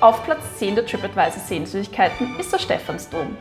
Auf Platz 10 der TripAdvisor Sehenswürdigkeiten ist der Stephansdom.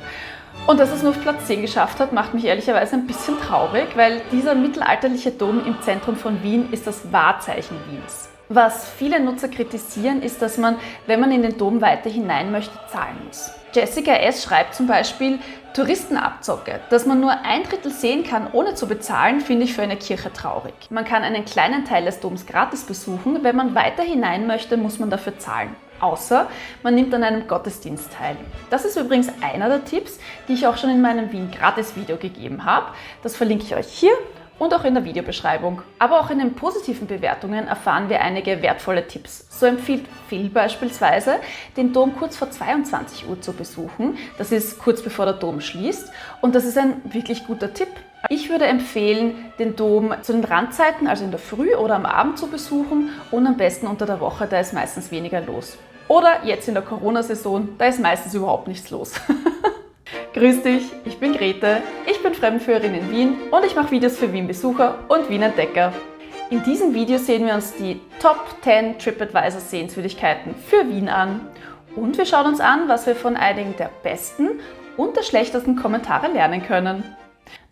Und dass es nur auf Platz 10 geschafft hat, macht mich ehrlicherweise ein bisschen traurig, weil dieser mittelalterliche Dom im Zentrum von Wien ist das Wahrzeichen Wiens. Was viele Nutzer kritisieren, ist, dass man, wenn man in den Dom weiter hinein möchte, zahlen muss. Jessica S. schreibt zum Beispiel, Touristenabzocke. Dass man nur 1/3 sehen kann, ohne zu bezahlen, finde ich für eine Kirche traurig. Man kann einen kleinen Teil des Doms gratis besuchen, wenn man weiter hinein möchte, muss man dafür zahlen. Außer man nimmt an einem Gottesdienst teil. Das ist übrigens einer der Tipps, die ich auch schon in meinem Wien-Gratis-Video gegeben habe. Das verlinke ich euch hier und auch in der Videobeschreibung. Aber auch in den positiven Bewertungen erfahren wir einige wertvolle Tipps. So empfiehlt Phil beispielsweise, den Dom kurz vor 22 Uhr zu besuchen. Das ist kurz bevor der Dom schließt und das ist ein wirklich guter Tipp. Ich würde empfehlen, den Dom zu den Randzeiten, also in der Früh oder am Abend zu besuchen und am besten unter der Woche, da ist meistens weniger los. Oder jetzt in der Corona-Saison, da ist meistens überhaupt nichts los. Grüß dich, ich bin Grete, ich bin Fremdenführerin in Wien und ich mache Videos für Wien-Besucher und Wien-Entdecker. In diesem Video sehen wir uns die Top 10 TripAdvisor Sehenswürdigkeiten für Wien an und wir schauen uns an, was wir von einigen der besten und der schlechtesten Kommentare lernen können.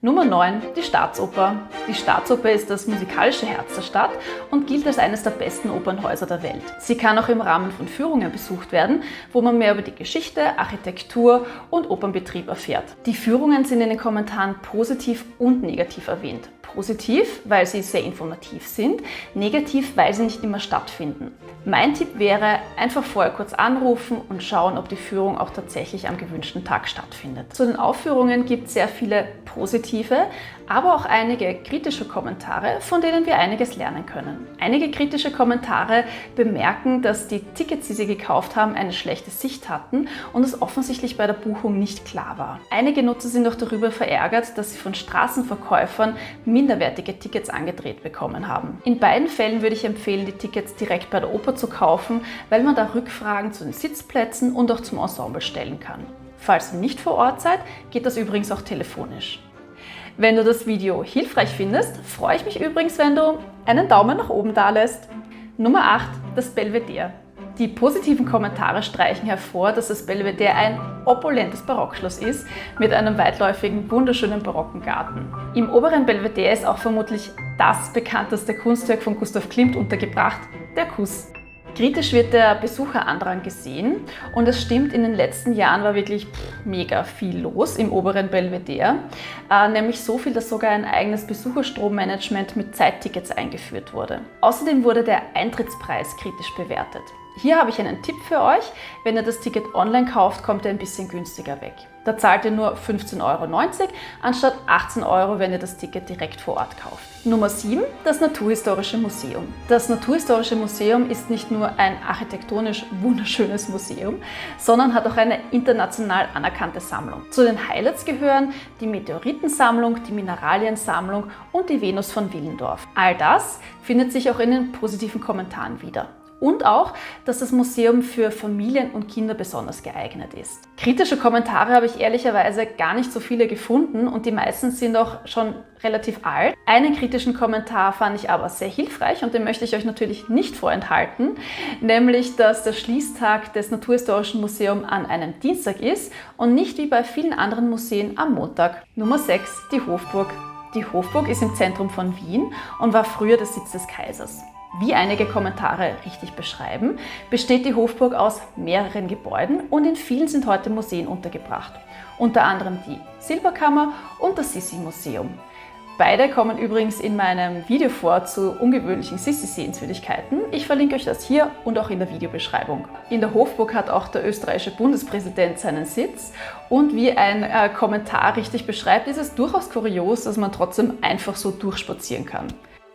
Nummer 9, die Staatsoper. Die Staatsoper ist das musikalische Herz der Stadt und gilt als eines der besten Opernhäuser der Welt. Sie kann auch im Rahmen von Führungen besucht werden, wo man mehr über die Geschichte, Architektur und Opernbetrieb erfährt. Die Führungen sind in den Kommentaren positiv und negativ erwähnt. Positiv, weil sie sehr informativ sind, negativ, weil sie nicht immer stattfinden. Mein Tipp wäre, einfach vorher kurz anrufen und schauen, ob die Führung auch tatsächlich am gewünschten Tag stattfindet. Zu den Aufführungen gibt es sehr viele positive, aber auch einige kritische Kommentare, von denen wir einiges lernen können. Einige kritische Kommentare bemerken, dass die Tickets, die sie gekauft haben, eine schlechte Sicht hatten und es offensichtlich bei der Buchung nicht klar war. Einige Nutzer sind auch darüber verärgert, dass sie von Straßenverkäufern minderwertige Tickets angedreht bekommen haben. In beiden Fällen würde ich empfehlen, die Tickets direkt bei der Oper zu kaufen, weil man da Rückfragen zu den Sitzplätzen und auch zum Ensemble stellen kann. Falls ihr nicht vor Ort seid, geht das übrigens auch telefonisch. Wenn du das Video hilfreich findest, freue ich mich übrigens, wenn du einen Daumen nach oben dalässt. Nummer 8, das Belvedere. Die positiven Kommentare streichen hervor, dass das Belvedere ein opulentes Barockschloss ist, mit einem weitläufigen, wunderschönen barocken Garten. Im oberen Belvedere ist auch vermutlich das bekannteste Kunstwerk von Gustav Klimt untergebracht, der Kuss. Kritisch wird der Besucherandrang gesehen und es stimmt, in den letzten Jahren war wirklich mega viel los im oberen Belvedere, nämlich so viel, dass sogar ein eigenes Besucherstrommanagement mit Zeittickets eingeführt wurde. Außerdem wurde der Eintrittspreis kritisch bewertet. Hier habe ich einen Tipp für euch, wenn ihr das Ticket online kauft, kommt ihr ein bisschen günstiger weg. Da zahlt ihr nur 15,90 € anstatt 18 €, wenn ihr das Ticket direkt vor Ort kauft. Nummer 7, das Naturhistorische Museum. Das Naturhistorische Museum ist nicht nur ein architektonisch wunderschönes Museum, sondern hat auch eine international anerkannte Sammlung. Zu den Highlights gehören die Meteoritensammlung, die Mineraliensammlung und die Venus von Willendorf. All das findet sich auch in den positiven Kommentaren wieder. Und auch, dass das Museum für Familien und Kinder besonders geeignet ist. Kritische Kommentare habe ich ehrlicherweise gar nicht so viele gefunden und die meisten sind auch schon relativ alt. Einen kritischen Kommentar fand ich aber sehr hilfreich und den möchte ich euch natürlich nicht vorenthalten, nämlich, dass der Schließtag des Naturhistorischen Museums an einem Dienstag ist und nicht wie bei vielen anderen Museen am Montag. Nummer 6, die Hofburg. Die Hofburg ist im Zentrum von Wien und war früher der Sitz des Kaisers. Wie einige Kommentare richtig beschreiben, besteht die Hofburg aus mehreren Gebäuden und in vielen sind heute Museen untergebracht. Unter anderem die Silberkammer und das Sissi-Museum. Beide kommen übrigens in meinem Video vor zu ungewöhnlichen Sissi-Sehenswürdigkeiten. Ich verlinke euch das hier und auch in der Videobeschreibung. In der Hofburg hat auch der österreichische Bundespräsident seinen Sitz und wie ein Kommentar richtig beschreibt, ist es durchaus kurios, dass man trotzdem einfach so durchspazieren kann.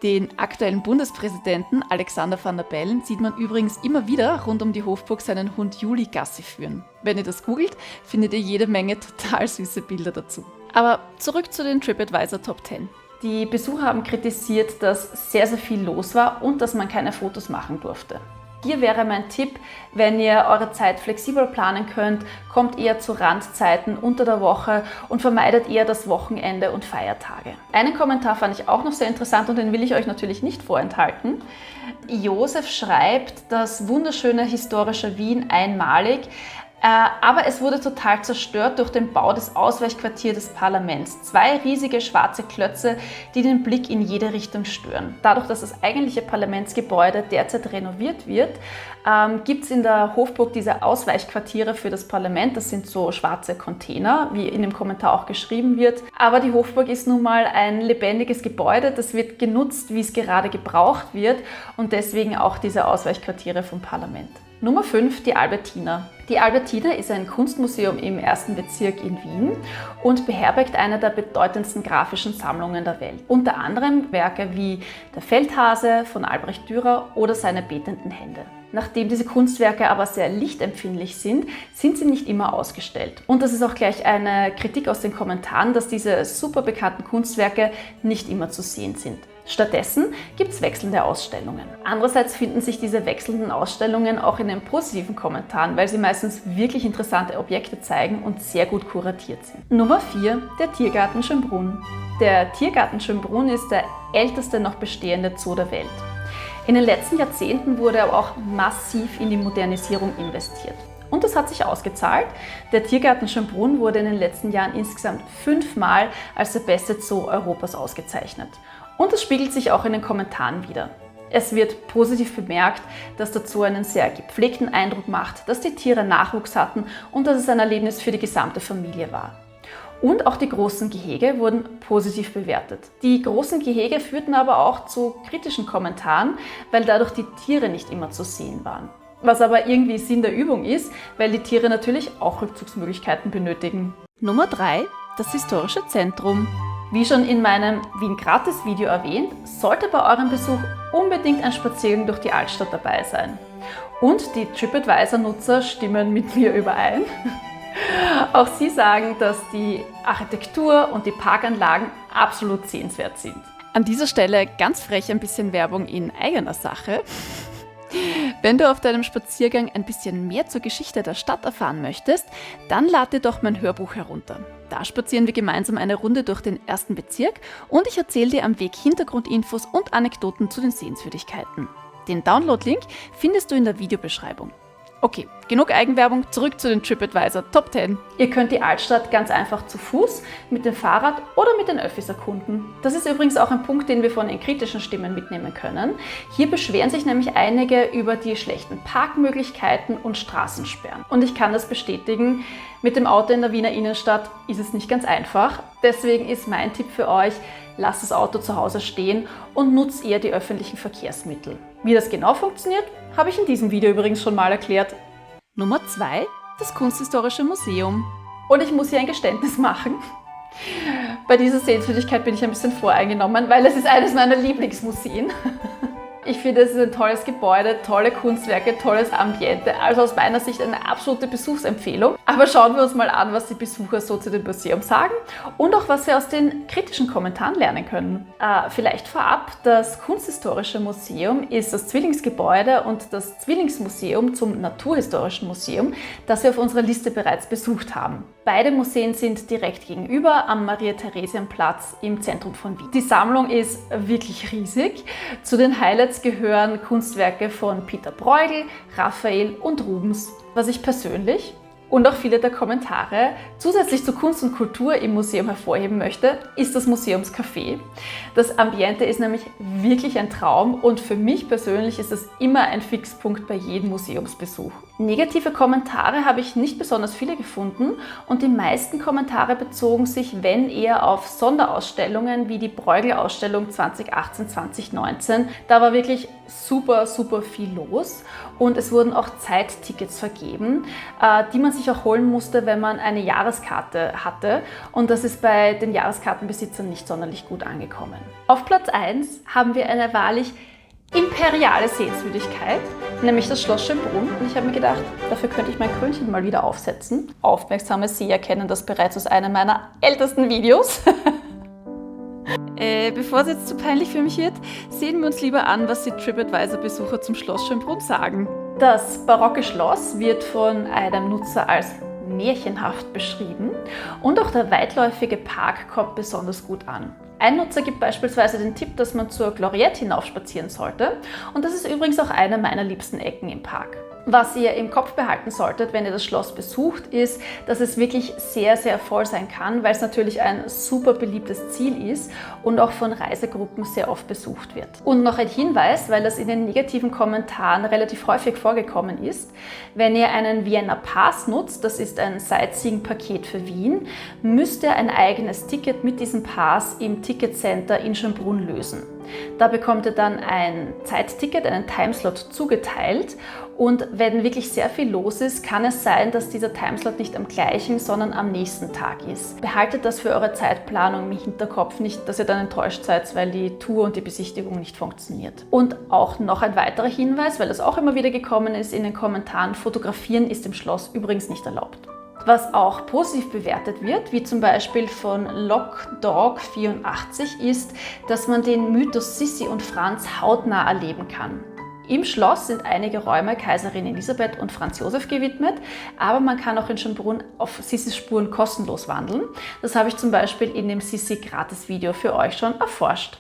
Den aktuellen Bundespräsidenten Alexander Van der Bellen sieht man übrigens immer wieder rund um die Hofburg seinen Hund Juli Gassi führen. Wenn ihr das googelt, findet ihr jede Menge total süße Bilder dazu. Aber zurück zu den TripAdvisor Top 10. Die Besucher haben kritisiert, dass sehr viel los war und dass man keine Fotos machen durfte. Hier wäre mein Tipp, wenn ihr eure Zeit flexibel planen könnt, kommt eher zu Randzeiten unter der Woche und vermeidet eher das Wochenende und Feiertage. Einen Kommentar fand ich auch noch sehr interessant und den will ich euch natürlich nicht vorenthalten. Josef schreibt, das wunderschöne historische Wien einmalig, aber es wurde total zerstört durch den Bau des Ausweichquartiers des Parlaments. 2 riesige schwarze Klötze, die den Blick in jede Richtung stören. Dadurch, dass das eigentliche Parlamentsgebäude derzeit renoviert wird, gibt es in der Hofburg diese Ausweichquartiere für das Parlament. Das sind so schwarze Container, wie in dem Kommentar auch geschrieben wird. Aber die Hofburg ist nun mal ein lebendiges Gebäude. Das wird genutzt, wie es gerade gebraucht wird und deswegen auch diese Ausweichquartiere vom Parlament. Nummer 5, die Albertina. Die Albertina ist ein Kunstmuseum im 1. Bezirk in Wien und beherbergt eine der bedeutendsten grafischen Sammlungen der Welt. Unter anderem Werke wie Der Feldhase von Albrecht Dürer oder Seine betenden Hände. Nachdem diese Kunstwerke aber sehr lichtempfindlich sind sie nicht immer ausgestellt. Und das ist auch gleich eine Kritik aus den Kommentaren, dass diese super bekannten Kunstwerke nicht immer zu sehen sind. Stattdessen gibt es wechselnde Ausstellungen. Andererseits finden sich diese wechselnden Ausstellungen auch in den positiven Kommentaren, weil sie meistens wirklich interessante Objekte zeigen und sehr gut kuratiert sind. Nummer 4, der Tiergarten Schönbrunn. Der Tiergarten Schönbrunn ist der älteste noch bestehende Zoo der Welt. In den letzten Jahrzehnten wurde aber auch massiv in die Modernisierung investiert. Und das hat sich ausgezahlt. Der Tiergarten Schönbrunn wurde in den letzten Jahren insgesamt 5-mal als der beste Zoo Europas ausgezeichnet. Und das spiegelt sich auch in den Kommentaren wider. Es wird positiv bemerkt, dass der Zoo einen sehr gepflegten Eindruck macht, dass die Tiere Nachwuchs hatten und dass es ein Erlebnis für die gesamte Familie war. Und auch die großen Gehege wurden positiv bewertet. Die großen Gehege führten aber auch zu kritischen Kommentaren, weil dadurch die Tiere nicht immer zu sehen waren. Was aber irgendwie Sinn der Übung ist, weil die Tiere natürlich auch Rückzugsmöglichkeiten benötigen. Nummer 3, das historische Zentrum. Wie schon in meinem Wien-Gratis-Video erwähnt, sollte bei eurem Besuch unbedingt ein Spaziergang durch die Altstadt dabei sein. Und die TripAdvisor-Nutzer stimmen mit mir überein. Auch sie sagen, dass die Architektur und die Parkanlagen absolut sehenswert sind. An dieser Stelle ganz frech ein bisschen Werbung in eigener Sache. Wenn du auf deinem Spaziergang ein bisschen mehr zur Geschichte der Stadt erfahren möchtest, dann lad dir doch mein Hörbuch herunter. Da spazieren wir gemeinsam eine Runde durch den 1. Bezirk und ich erzähle dir am Weg Hintergrundinfos und Anekdoten zu den Sehenswürdigkeiten. Den Download-Link findest du in der Videobeschreibung. Okay, genug Eigenwerbung, zurück zu den TripAdvisor Top 10. Ihr könnt die Altstadt ganz einfach zu Fuß, mit dem Fahrrad oder mit den Öffis erkunden. Das ist übrigens auch ein Punkt, den wir von den kritischen Stimmen mitnehmen können. Hier beschweren sich nämlich einige über die schlechten Parkmöglichkeiten und Straßensperren. Und ich kann das bestätigen, mit dem Auto in der Wiener Innenstadt ist es nicht ganz einfach. Deswegen ist mein Tipp für euch, lasst das Auto zu Hause stehen und nutzt eher die öffentlichen Verkehrsmittel. Wie das genau funktioniert, habe ich in diesem Video übrigens schon mal erklärt. Nummer 2, das Kunsthistorische Museum. Und ich muss hier ein Geständnis machen. Bei dieser Sehenswürdigkeit bin ich ein bisschen voreingenommen, weil es ist eines meiner Lieblingsmuseen. Ich finde, es ist ein tolles Gebäude, tolle Kunstwerke, tolles Ambiente. Also aus meiner Sicht eine absolute Besuchsempfehlung. Aber schauen wir uns mal an, was die Besucher so zu dem Museum sagen und auch was wir aus den kritischen Kommentaren lernen können. Vielleicht vorab, das Kunsthistorische Museum ist das Zwillingsgebäude und das Zwillingsmuseum zum Naturhistorischen Museum, das wir auf unserer Liste bereits besucht haben. Beide Museen sind direkt gegenüber am Maria-Theresien-Platz im Zentrum von Wien. Die Sammlung ist wirklich riesig. Zu den Highlights gehören Kunstwerke von Peter Bruegel, Raphael und Rubens. Was ich persönlich und auch viele der Kommentare zusätzlich zu Kunst und Kultur im Museum hervorheben möchte, ist das Museumscafé. Das Ambiente ist nämlich wirklich ein Traum und für mich persönlich ist es immer ein Fixpunkt bei jedem Museumsbesuch. Negative Kommentare habe ich nicht besonders viele gefunden und die meisten Kommentare bezogen sich, wenn eher auf Sonderausstellungen wie die Bruegel-Ausstellung 2018-2019. Da war wirklich super viel los und es wurden auch Zeittickets vergeben, die man sich auch holen musste, wenn man eine Jahreskarte hatte und das ist bei den Jahreskartenbesitzern nicht sonderlich gut angekommen. Auf Platz 1 haben wir eine wahrlich imperiale Sehenswürdigkeit, nämlich das Schloss Schönbrunn. Und ich habe mir gedacht, dafür könnte ich mein Krönchen mal wieder aufsetzen. Aufmerksame Seher kennen das bereits aus einem meiner ältesten Videos. Bevor es jetzt zu peinlich für mich wird, sehen wir uns lieber an, was die TripAdvisor-Besucher zum Schloss Schönbrunn sagen. Das barocke Schloss wird von einem Nutzer als märchenhaft beschrieben und auch der weitläufige Park kommt besonders gut an. Ein Nutzer gibt beispielsweise den Tipp, dass man zur Gloriette hinaufspazieren sollte und das ist übrigens auch eine meiner liebsten Ecken im Park. Was ihr im Kopf behalten solltet, wenn ihr das Schloss besucht, ist, dass es wirklich sehr, sehr voll sein kann, weil es natürlich ein super beliebtes Ziel ist und auch von Reisegruppen sehr oft besucht wird. Und noch ein Hinweis, weil das in den negativen Kommentaren relativ häufig vorgekommen ist: Wenn ihr einen Vienna Pass nutzt, das ist ein Sightseeing-Paket für Wien, müsst ihr ein eigenes Ticket mit diesem Pass im Ticketcenter in Schönbrunn lösen. Da bekommt ihr dann ein Zeitticket, einen Timeslot zugeteilt und wenn wirklich sehr viel los ist, kann es sein, dass dieser Timeslot nicht am gleichen, sondern am nächsten Tag ist. Behaltet das für eure Zeitplanung im Hinterkopf, nicht, dass ihr dann enttäuscht seid, weil die Tour und die Besichtigung nicht funktioniert. Und auch noch ein weiterer Hinweis, weil das auch immer wieder gekommen ist in den Kommentaren: Fotografieren ist im Schloss übrigens nicht erlaubt. Was auch positiv bewertet wird, wie zum Beispiel von LockDog84, ist, dass man den Mythos Sissi und Franz hautnah erleben kann. Im Schloss sind einige Räume Kaiserin Elisabeth und Franz Josef gewidmet, aber man kann auch in Schönbrunn auf Sissis Spuren kostenlos wandeln. Das habe ich zum Beispiel in dem Sissi-Gratis-Video für euch schon erforscht.